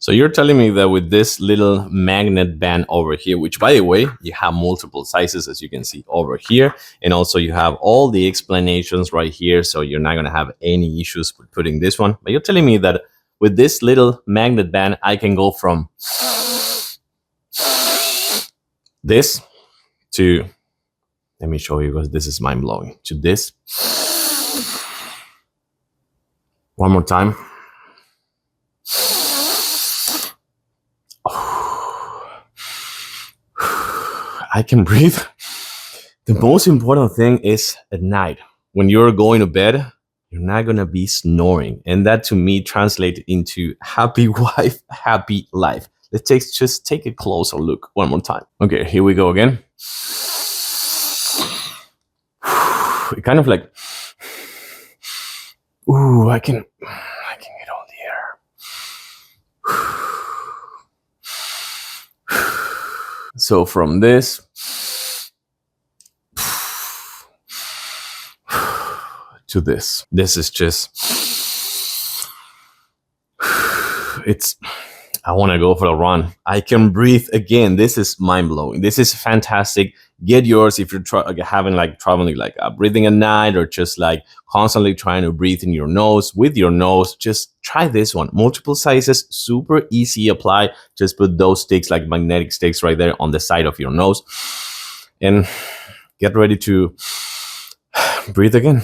So you're telling me that with this little magnet band over here, which by the way, you have multiple sizes, as you can see over here. And also you have all the explanations right here. So you're not going to have any issues with putting this one. But you're telling me that with this little magnet band, I can go from this to, let me show you because this is mind blowing, to this. One more time. I can breathe. The most important thing is at night, when you're going to bed, you're not going to be snoring. And that to me translates into happy wife, happy life. Let's just take a closer look one more time. Okay, here we go again. It kind of like, ooh, I can get all the air. So from this to this is just, I want to go for a run. I can breathe again. This is mind blowing. This is fantastic. Get yours if you're having like traveling, like breathing at night, or just like constantly trying to breathe in your nose with your nose. Just try this one. Multiple sizes, super easy apply. Just put those sticks, like magnetic sticks, right there on the side of your nose, and get ready to breathe again.